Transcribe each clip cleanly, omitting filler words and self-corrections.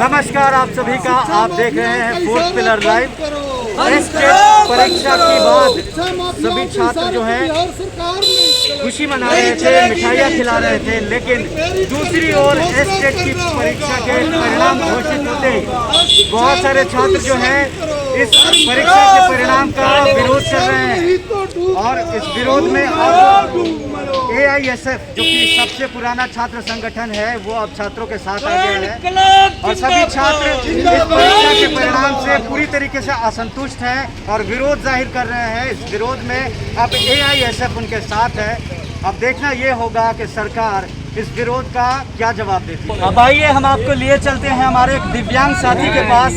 नमस्कार आप सभी का, आप देख रहे हैं फोर्थ पिलर लाइव। परीक्षा के बाद सभी छात्र जो हैं खुशी मना रहे थे, मिठाइयाँ खिला रहे थे, लेकिन दूसरी ओर एस्टेट की परीक्षा के परिणाम घोषित होते ही बहुत सारे छात्र जो हैं इस परीक्षा के परिणाम का विरोध कर रहे हैं। और इस विरोध में अब AISF जो कि सबसे पुराना छात्र संगठन है वो अब छात्रों के साथ आ गया है और सभी छात्र इस परीक्षा के परिणाम से पूरी तरीके से असंतुष्ट हैं और विरोध जाहिर कर रहे हैं। इस विरोध में अब AISF उनके साथ है। अब देखना ये होगा कि सरकार इस विरोध का क्या जवाब देती है। अब आइए हम आपको लिए चलते हैं हमारे एक दिव्यांग साथी के पास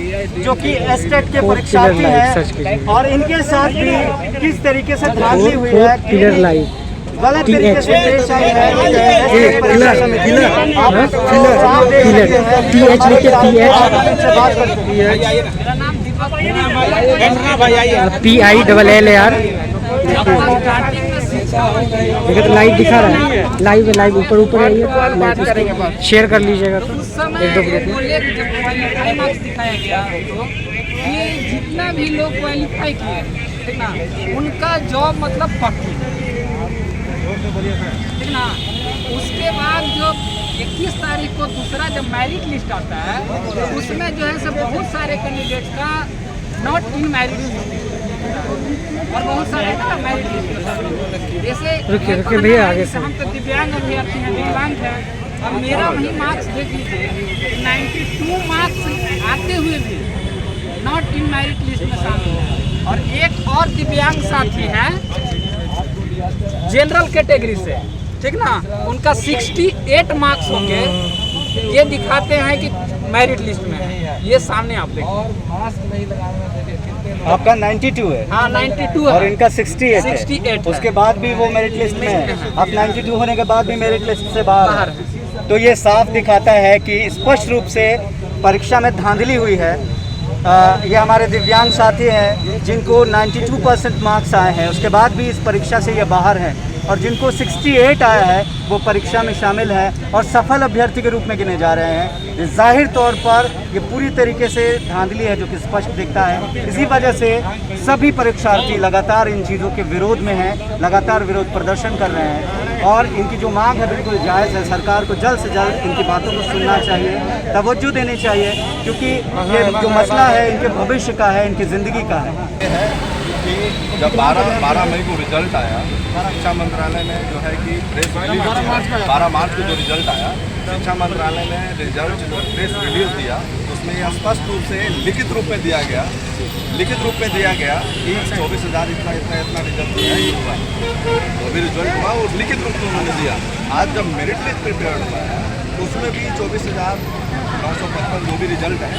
जो कि एस्टेट के परीक्षार्थी हैं और इनके साथ भी किस तरीके से धांधली हुई है, गलत तरीके से पेश आई है। PILLAR देखिए तो लाइव दिखा रहा है, लाइव ऊपर आइए, शेयर कर लीजिएगा तो एक दो मार्क्स दिखाया गया ये जितना भी लोग क्वालिफाई किए ठीक ना, उनका जॉब मतलब पक्की ठीक ना। उसके बाद जो 21 तारीख को दूसरा जब मेरिट लिस्ट आता है उसमें जो है सब बहुत सारे कैंडिडेट्स का नॉट इन मेरिट और बहुत सारे का मेरिट लिस्ट। जैसे रुकिए भैया आगे से, हम तो दिव्यांग अभ्यर्थी हैं, दिव्यांग हैं, अब मेरा वही मार्क्स देख लीजिए 92 मार्क्स आते हुए भी नॉट इन मेरिट लिस्ट में शामिल है। और एक और दिव्यांग साथी है जनरल कैटेगरी से ठीक ना, उनका 68 मार्क्स होंगे, ये दिखाते हैं कि मेरिट लिस्ट में है। ये सामने आप देखिए, आपका 92 है। हाँ 92 है और इनका 68 है। 68 उसके बाद भी वो मेरिट लिस्ट में है। अब 92 होने के बाद भी मेरिट लिस्ट से बाहर है। तो ये साफ दिखाता है कि स्पष्ट रूप से परीक्षा में धांधली हुई है। ये हमारे दिव्यांग साथी हैं जिनको 92% मार्क्स आए हैं, उसके बाद भी इस परीक्षा से ये बाहर हैं और जिनको 68 आया है वो परीक्षा में शामिल है और सफल अभ्यर्थी के रूप में गिने जा रहे हैं। जाहिर तौर पर ये पूरी तरीके से धांधली है जो कि स्पष्ट दिखता है। इसी वजह से सभी परीक्षार्थी लगातार इन चीज़ों के विरोध में हैं, लगातार विरोध प्रदर्शन कर रहे हैं और इनकी जो मांग है बिल्कुल जायज़ है। सरकार को जल्द से जल्द इनकी बातों को सुनना चाहिए, तवज्जो देनी चाहिए, क्योंकि ये जो मसला है इनके भविष्य का है, इनकी ज़िंदगी का है। कि जब 12 मई को रिजल्ट आया, शिक्षा मंत्रालय ने जो है कि प्रेस रिलीज 12 मार्च को जो रिजल्ट आया, शिक्षा मंत्रालय ने रिजल्ट जो प्रेस रिलीज दिया उसमें यह स्पष्ट रूप से लिखित रूप में दिया गया कि 24,000 इतना रिजल्ट दिया हुआ जो भी रिजल्ट हुआ वो लिखित रूप में उन्होंने दिया। आज जब मेरिट लिस्ट प्रिपेयर हुआ है तो उसमें भी 24,955 जो भी रिजल्ट है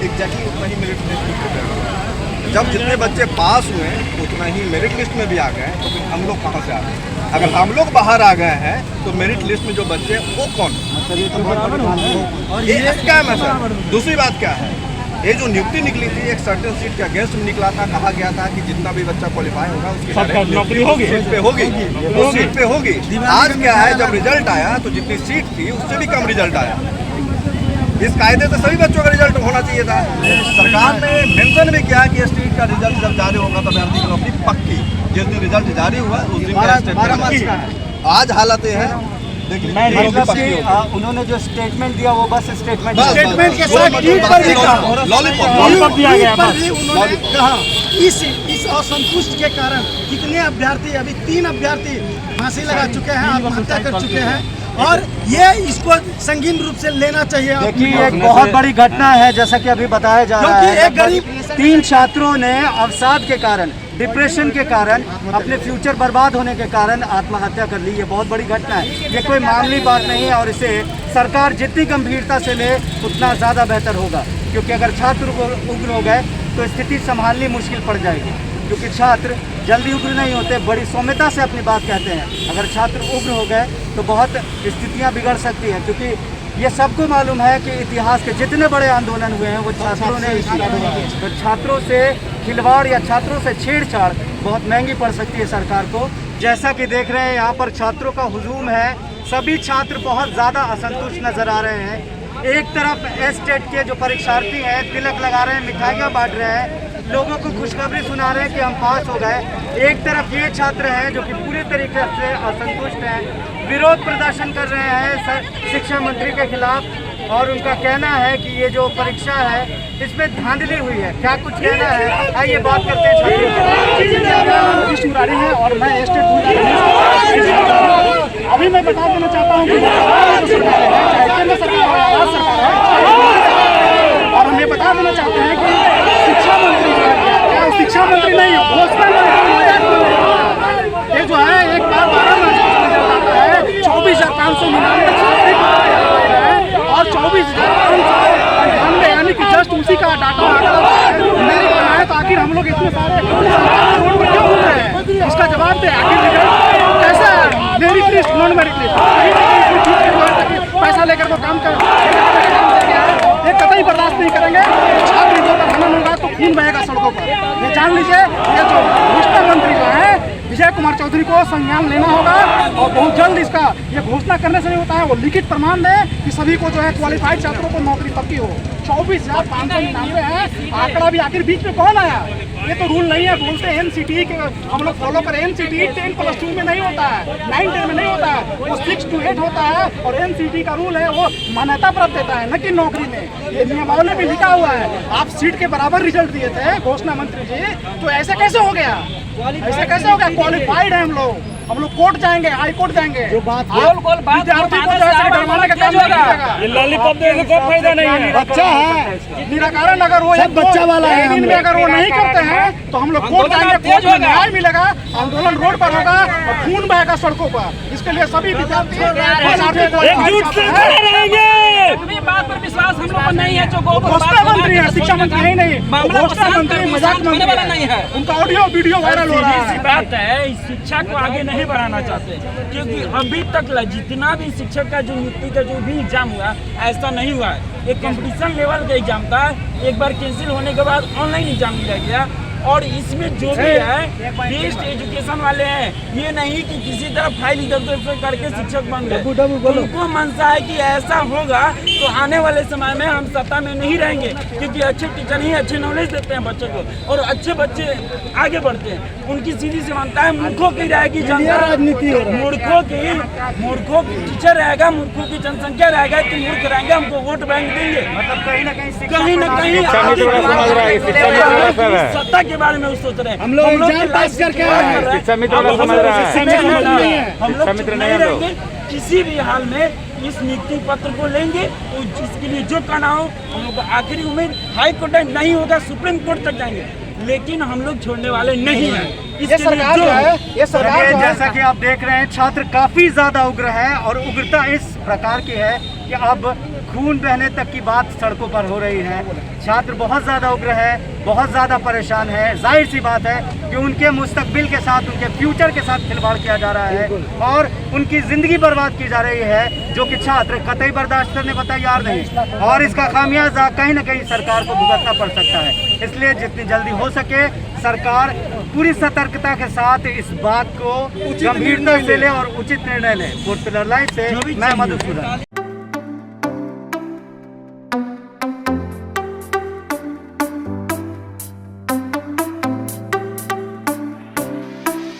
एग्जैक्टली उतना ही मेरिट लिस्ट में प्रिपेयर हुआ है। जब जितने बच्चे पास हुए उतना ही मेरिट लिस्ट में भी आ गए, तो फिर हम लोग कहाँ से आ गए? अगर हम लोग बाहर आ गए हैं तो मेरिट लिस्ट में जो बच्चे वो कौन? ये स्कैम है सर। दूसरी बात क्या है, ये जो नियुक्ति निकली थी एक सर्टेन सीट के अगेंस्ट में निकला था। कहा गया था कि जितना भी बच्चा क्वालिफाई होगा उसकी नौकरी होगी, सीट पे होगी। आज क्या है, जब रिजल्ट आया तो जितनी सीट थी उससे भी कम रिजल्ट आया। इस कायदे से सभी बच्चों का रिजल्ट होना चाहिए था। सरकार ने मेंशन भी किया कि एसटीईटी का रिजल्ट जब जारी होगा तो अभ्यर्थी की नौकरी पक्की। जिस दिन रिजल्ट जारी हुआ उस दिन आज हालत है उन्होंने जो स्टेटमेंट दिया वो बस स्टेटमेंट के साथ ट्वीट पर भी कहा, लॉलीपॉप दिया गया पर भी उन्होंने कहा इस असंतुष्ट के कारण कितने अभ्यर्थी, अभी 3 अभ्यर्थी फांसी लगा चुके हैं, आत्महत्या कर चुके हैं और ये इसको संगीन रूप से लेना चाहिए। देखिए एक बहुत बड़ी घटना है जैसा कि अभी बताया जा रहा है। एक गरीब 3 छात्रों ने अवसाद के कारण, डिप्रेशन के कारण, अपने फ्यूचर बर्बाद होने के कारण आत्महत्या कर ली। ये बहुत बड़ी घटना है, ये कोई मामूली बात नहीं है और इसे सरकार जितनी गंभीरता से ले उतना ज़्यादा बेहतर होगा, क्योंकि अगर छात्र उग्र हो गए तो स्थिति संभालनी मुश्किल पड़ जाएगी, क्योंकि छात्र जल्दी उग्र नहीं होते, बड़ी सौम्यता से अपनी बात कहते हैं। अगर छात्र उग्र हो गए तो बहुत स्थितियां बिगड़ सकती हैं, क्योंकि ये सबको मालूम है कि इतिहास के जितने बड़े आंदोलन हुए हैं वो छात्रों ने तो छात्रों से खिलवाड़ या छात्रों से छेड़छाड़ बहुत महंगी पड़ सकती है सरकार को। जैसा कि देख रहे हैं यहाँ पर छात्रों का हुजूम है, सभी छात्र बहुत ज़्यादा असंतुष्ट नज़र आ रहे हैं। एक तरफ एस्टेट के जो परीक्षार्थी हैं तिलक लगा रहे हैं, मिठाइयाँ बांट रहे हैं, लोगों को खुशखबरी सुना रहे हैं कि हम पास हो गए। एक तरफ ये छात्र हैं जो कि पूरी तरीके से असंतुष्ट हैं, विरोध प्रदर्शन कर रहे हैं शिक्षा मंत्री के खिलाफ और उनका कहना है कि ये जो परीक्षा है इसमें धांधली हुई है। क्या कुछ कहना है, आइए बात करते हैं छात्रों है और मैं एस्टेट अभी मैं बता देना चाहता हूँ कि केंद्र सरकार है, राज्य सरकार है, और हम ये बता देना चाहते हैं कि शिक्षा मंत्री शिक्षा मंत्री नहीं है, घोषणा ये जो है एक बार 24,599 और 24,598 यानी कि जस्ट उसी का डाटा नहीं बनाया तो आखिर हम लोग इतने सारे रोड पर क्यों घूम रहे हैं? इसका जवाब दे। आखिर कैसा है merit list non merit list पैसा लेकर वो काम कर ये कतई बर्दाश्त नहीं करेंगे। छात्र का खनन होगा तो खून बहेगा सड़कों पर, ये जान लीजिए। ये जो शिक्षा मंत्री जो है विजय कुमार चौधरी को संज्ञान लेना होगा और बहुत जल्द इसका ये घोषणा करने से नहीं होता है, वो लिखित प्रमाण दें कि सभी को जो है क्वालिफाइड छात्रों को नौकरी पक्की हो। 24,599 है आंकड़ा भी आखिर बीच में कौन आया? ये तो रूल नहीं है, बोलते हैं एनसीटी के हम लोग फॉलो करें। एनसीटी 10+2 में नहीं होता है, 9-10 में नहीं होता है, वो 6 to 8 होता है और एनसीटी का रूल है वो मान्यता प्राप्त देता है, न कि नौकरी में। ये नियमावली में लिखा हुआ है। आप सीट के बराबर रिजल्ट दिए थे घोषणा मंत्री जी, तो ऐसे कैसे हो गया? ऐसे कैसे हो गया? क्वालिफाइड है हम लोग कोर्ट जाएंगे, हाई कोर्ट जाएंगे। जो बात विद्यार्थी को डरवाने का काम नहीं लॉलीपॉप देने का फायदा नहीं है। बच्चा है निराकरण, अगर वो एक बच्चा वाला है दिन में अगर वो नहीं करते हैं तो हम लोग कोर्ट जाएंगे, कोर्ट में न्याय मिलेगा, आंदोलन रोड पर होगा और खून बहेगा सड़कों पर। इसके लिए सभी विद्यार्थी एकजुट से खड़े रहेंगे। बात पर विश्वास हम लोग को नहीं है। जो घोषणा मंत्री है, शिक्षा मंत्री नहीं, घोषणा मंत्री मजाक होने वाला नहीं है। उनका ऑडियो वीडियो वायरल हो रहा है। बात है इस शिक्षा को आगे नहीं बढ़ाना चाहते, क्योंकि अभी तक जितना भी शिक्षक का जो नियुक्ति का जो भी एग्जाम हुआ ऐसा नहीं हुआ है। एक कंपटीशन लेवल का एग्जाम था, एक बार कैंसिल होने के बाद ऑनलाइन एग्जाम लिया गया और इसमें जो भी है बेस्ट एजुकेशन वाले हैं। ये नहीं कि किसी तरह फाइल इधर उधर करके शिक्षक बन गए। उनको मनसा है कि ऐसा होगा तो आने वाले समय में हम सत्ता में नहीं रहेंगे, क्योंकि अच्छे टीचर ही अच्छे नॉलेज देते हैं बच्चों को और अच्छे बच्चे आगे बढ़ते हैं। उनकी सीधी से मानता है मूर्खों की रहेगी जनता, मूर्खों की टीचर रहेगा, मूर्खों की जनसंख्या रहेगा कि मूर्ख रहेंगे, हमको वोट बैंक देंगे। मतलब कहीं ना कहीं सत्ता के बारे में सोच रहे हैं। हम लोग एग्जाम पास करके नहीं रहेंगे किसी भी हाल में। इस नियुक्ति पत्र को लेंगे तो जिसके लिए जो करना हो हम लोग आखिरी उम्मीद हाई कोर्ट नहीं होगा, सुप्रीम कोर्ट तक जाएंगे, लेकिन हम लोग छोड़ने वाले नहीं हैं। ये सरकार जो है, ये सरकार जो है, जैसा कि आप देख रहे हैं छात्र काफी ज्यादा उग्र है और उग्रता इस प्रकार की है कि अब खून बहने तक की बात सड़कों पर हो रही है। छात्र बहुत ज़्यादा उग्र है, बहुत ज़्यादा परेशान है। जाहिर सी बात है कि उनके मुस्तकबिल के साथ, उनके फ्यूचर के साथ खिलवाड़ किया जा रहा है और उनकी ज़िंदगी बर्बाद की जा रही है, जो कि छात्र कतई बर्दाश्त करने को तैयार नहीं। और इसका खामियाजा कहीं ना कहीं सरकार को भुगतना पड़ सकता है। इसलिए जितनी जल्दी हो सके सरकार पूरी सतर्कता के साथ इस बात को गंभीरता से ले और उचित निर्णय ले। फूड पिलर लाइव से मैं मधुसूदन।